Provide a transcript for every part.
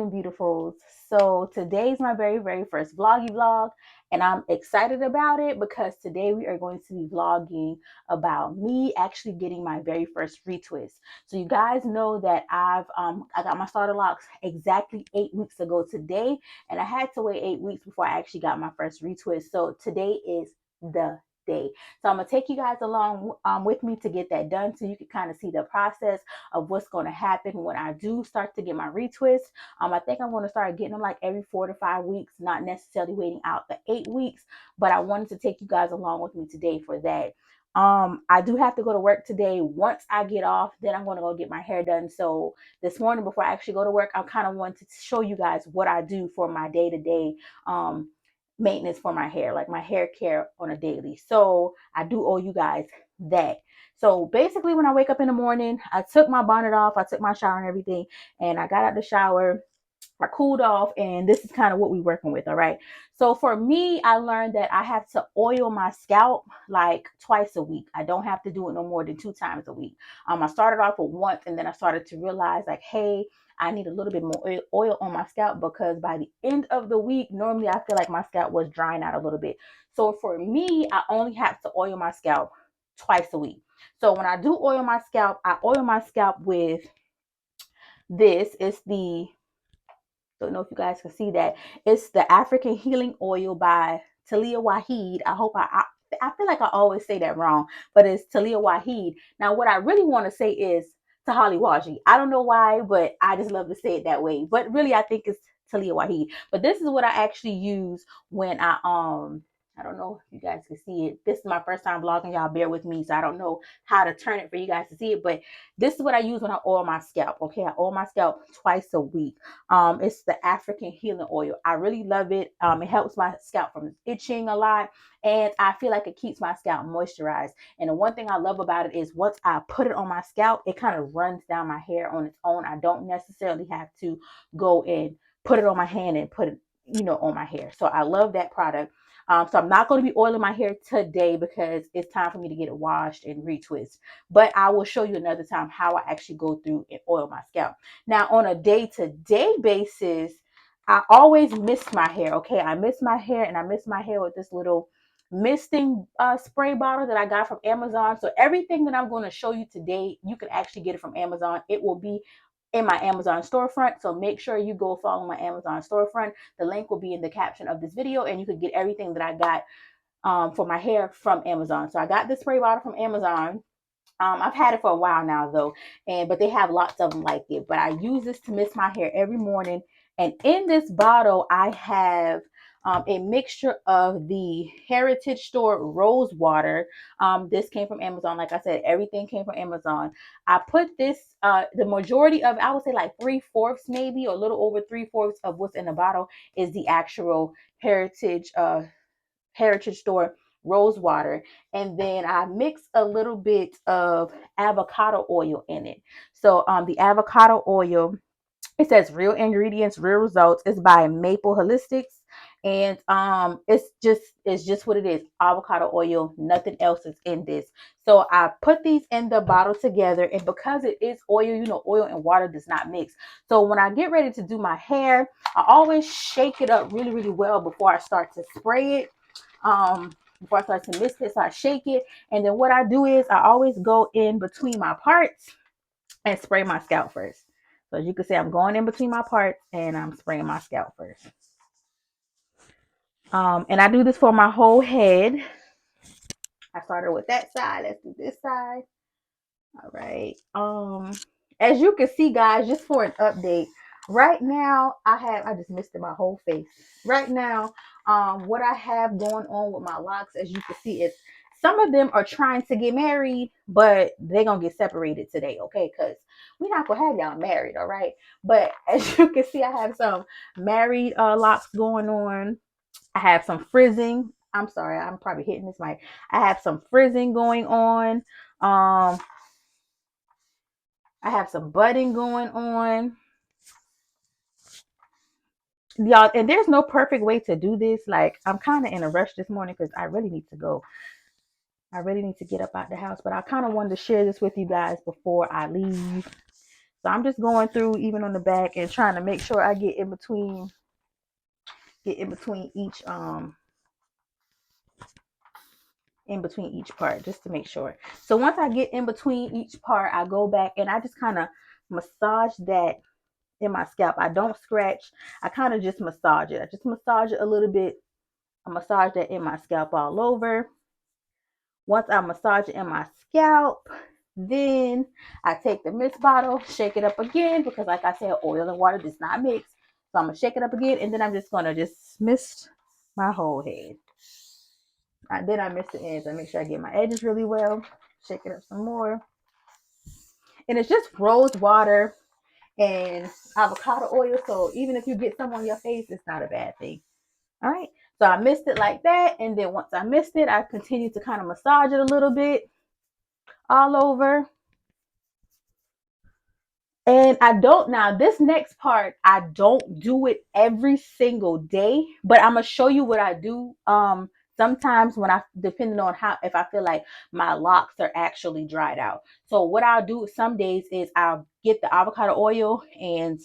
morning, beautifuls. So today's my very first vloggy vlog, and I'm excited about it because today we are going to be vlogging about me actually getting my very first retwist. So you guys know that I got my starter locks exactly 8 weeks ago today, and I had to wait 8 weeks before I actually got my first retwist. So today is the day. So I'm gonna take you guys along with me to get that done, so you can kind of see the process of what's going to happen when I do start to get my retwist. I think I'm going to start getting them like every 4 to 5 weeks, not necessarily waiting out the 8 weeks, but I wanted to take you guys along with me today for that. I do have to go to work today. Once I get off, then I'm going to go get my hair done. So this morning, before I actually go to work, I kind of wanted to show you guys what I do for my day-to-day maintenance for my hair, like my hair care on a daily. So I do owe you guys that. So basically, when I wake up in the morning, I took my bonnet off, I took my shower and everything, and I got out the shower. I cooled off, and this is kind of what we're working with. All right. So for me, I learned that I have to oil my scalp like twice a week. I don't have to do it no more than 2 times a week. I started off with once, and then I started to realize like, hey, I need a little bit more oil on my scalp, because by the end of the week, normally I feel like my scalp was drying out a little bit. So for me, I only have to oil my scalp twice a week. So when I do oil my scalp, I oil my scalp with this. It's the, don't know if you guys can see that. It's the African Healing Oil by Talia Waheed. I feel like I always say that wrong, but it's Talia Waheed. Now, what I really want to say is Tahali Waji. I don't know why, but I just love to say it that way. But really, I think it's Talia Waheed. But this is what I actually use when I don't know if you guys can see it. This is my first time vlogging. Y'all bear with me. So I don't know how to turn it for you guys to see it. But this is what I use when I oil my scalp. Okay, I oil my scalp twice a week. It's the African Healing Oil. I really love it. It helps my scalp from itching a lot, and I feel like it keeps my scalp moisturized. And the one thing I love about it is once I put it on my scalp, it kind of runs down my hair on its own. I don't necessarily have to go and put it on my hand and put it, on my hair. So I love that product. So I'm not going to be oiling my hair today because it's time for me to get it washed and retwist. But I will show you another time how I actually go through and oil my scalp. Now, on a day-to-day basis, I always mist my hair. Okay, I mist my hair, and I mist my hair with this little misting spray bottle that I got from Amazon. So everything that I'm going to show you today, you can actually get it from Amazon. It will be in my Amazon storefront. So make sure you go follow my Amazon storefront. The link will be in the caption of this video, and you can get everything that I got for my hair from Amazon. So I got this spray bottle from Amazon. I've had it for a while now though, but they have lots of them like it. But I use this to mist my hair every morning. And in this bottle, I have a mixture of the Heritage Store rose water. This came from Amazon. Like I said, everything came from Amazon. I put this, the majority of, I would say like 3/4 maybe, or a little over 3/4 of what's in the bottle is the actual Heritage Store rose water, and then I mix a little bit of avocado oil in it. So the avocado oil, it says real ingredients, real results. It's by Maple Holistics, and it's just what it is, avocado oil. Nothing else is in this. So I put these in the bottle together, and because it is oil, oil and water does not mix. So when I get ready to do my hair, I always shake it up really well before I start to spray it. Before I start to mix it, so I shake it, and then what I do is I always go in between my parts and spray my scalp first. So as you can see, I'm going in between my parts and I'm spraying my scalp first. And I do this for my whole head. I started with that side. Let's do this side. All right. As you can see, guys, just for an update, right now I just misted my whole face. Right now, what I have going on with my locks, as you can see, is some of them are trying to get married, but they're gonna get separated today, okay? Because we're not gonna have y'all married, all right? But as you can see, I have some married locks going on. I have some frizzing. I'm sorry, I'm probably hitting this mic. I have some frizzing going on. I have some budding going on. Y'all, and there's no perfect way to do this. Like, I'm kind of in a rush this morning because I really need to go. I really need to get up out the house, but I kind of wanted to share this with you guys before I leave. So I'm just going through even on the back and trying to make sure I get in between each part, just to make sure. So once I get in between each part, I go back and I just kind of massage that in my scalp. I don't scratch. I kind of just massage it. I just massage it a little bit. I massage that in my scalp all over. Once I massage it in my scalp, then I take the mist bottle, shake it up again, because like I said, oil and water does not mix. So I'm going to shake it up again, and then I'm just going to just mist my whole head. Then I mist the ends. I make sure I get my edges really well. Shake it up some more. And it's just rose water and avocado oil. So even if you get some on your face, it's not a bad thing. All right. So I mist it like that. And then once I mist it, I continue to kind of massage it a little bit all over. And now this next part, I don't do it every single day, but I'm going to show you what I do. Sometimes depending on if I feel like my locks are actually dried out. So what I'll do some days is I'll get the avocado oil and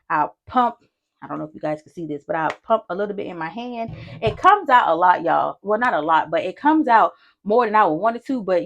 I'll pump. I don't know if you guys can see this, but I'll pump a little bit in my hand. It comes out a lot, y'all. Well, not a lot, but it comes out more than I would want it to. But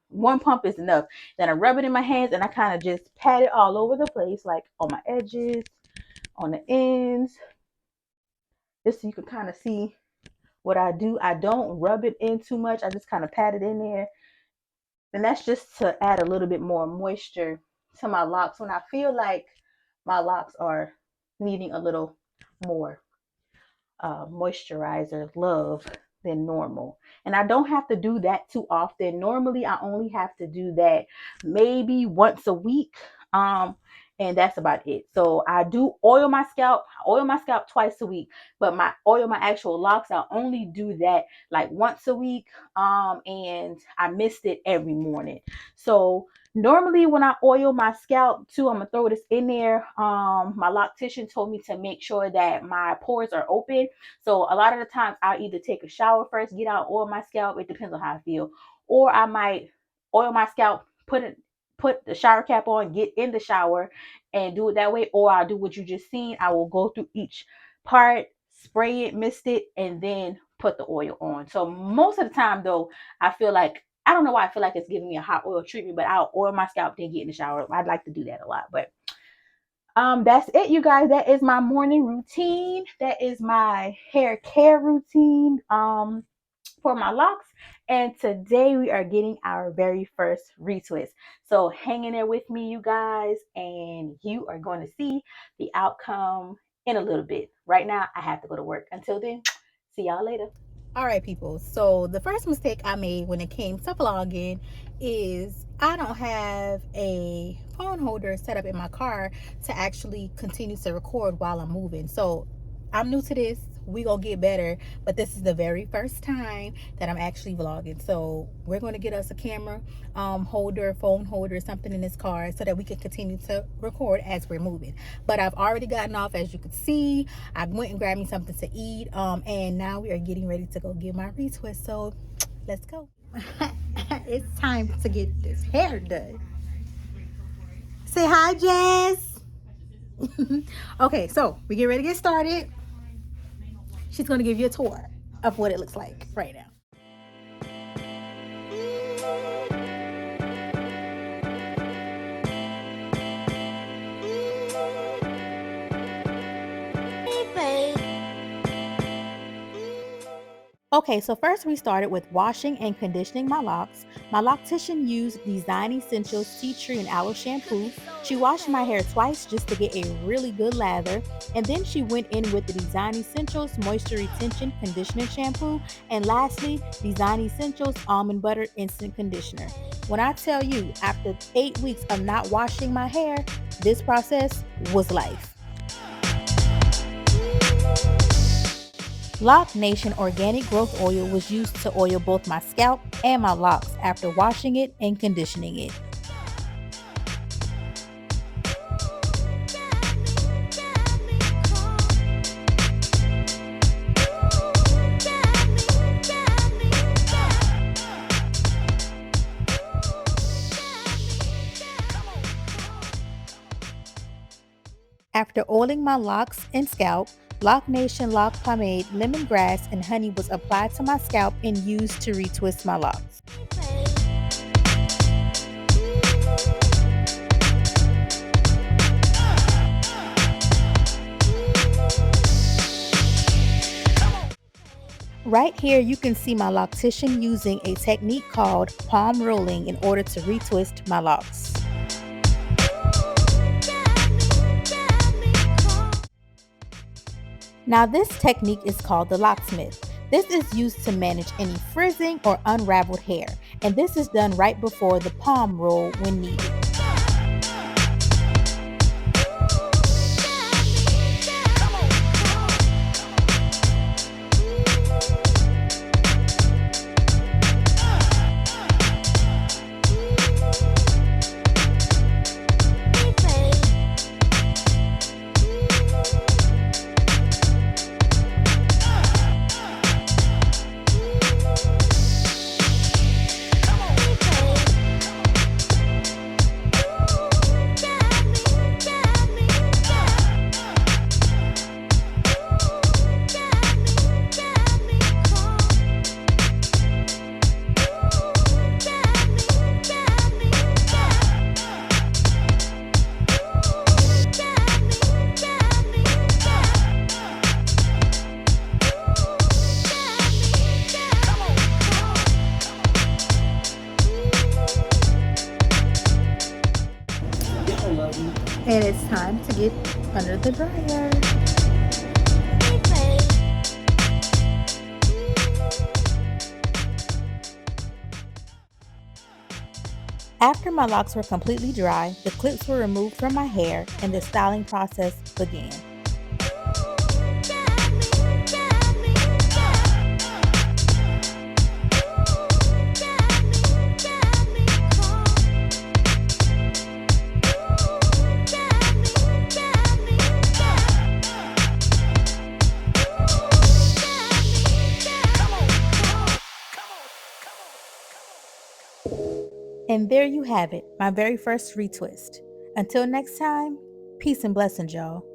one pump is enough. Then I rub it in my hands and I kind of just pat it all over the place, like on my edges, on the ends, just so you can kind of see what I do. I don't rub it in too much. I just kind of pat it in there. And that's just to add a little bit more moisture to my locks when I feel like my locks are needing a little more moisturizer love than normal. And I don't have to do that too often. Normally I only have to do that maybe once a week. And that's about it. So I do oil my scalp twice a week, but my actual locks, I only do that like once a week. And I mist it every morning. So normally when I oil my scalp too, I'm gonna throw this in there. My loctician told me to make sure that my pores are open. So a lot of the times I'll either take a shower first, get out, oil my scalp. It depends on how I feel. Or I might oil my scalp, put the shower cap on, get in the shower and do it that way. Or I'll do what you just seen. I will go through each part, spray it, mist it, and then put the oil on. So most of the time though, I don't know why I feel like it's giving me a hot oil treatment, but I'll oil my scalp, then get in the shower. I'd like to do that a lot, but that's it, you guys. That is my morning routine. That is my hair care routine for my locks. And today we are getting our very first retwist. So hang in there with me, you guys, and you are going to see the outcome in a little bit. Right now, I have to go to work. Until then, see y'all later. All right, people. So the first mistake I made when it came to vlogging is I don't have a phone holder set up in my car to actually continue to record while I'm moving. So I'm new to this. We gonna get better, but this is the very first time that I'm actually vlogging. So we're gonna get us a camera holder, phone holder, something in this car so that we can continue to record as we're moving. But I've already gotten off, as you can see. I went and grabbed me something to eat, and now we are getting ready to go get my retwist. So let's go. It's time to get this hair done. Say hi, Jess. Okay, so we get ready to get started. She's going to give you a tour of what it looks like right now. Okay, so first we started with washing and conditioning my locks. My loctician used Design Essentials Tea Tree and Aloe shampoo. She washed my hair twice just to get a really good lather, and then she went in with the Design Essentials Moisture Retention Conditioning Shampoo, and lastly, Design Essentials Almond Butter Instant Conditioner. When I tell you, after 8 weeks of not washing my hair, this process was life. Loc Nation Organic Growth Oil was used to oil both my scalp and my locks after washing it and conditioning it. After oiling my locks and scalp, Loc Nation Lock Pomade, Lemongrass, and Honey was applied to my scalp and used to retwist my locks. Right here you can see my loctician using a technique called palm rolling in order to retwist my locks. Now this technique is called the locksmith. This is used to manage any frizzing or unraveled hair, and this is done right before the palm roll when needed. And it's time to get under the dryer. After my locks were completely dry, the clips were removed from my hair and the styling process began. And there you have it, my very first retwist. Until next time, peace and blessings, y'all.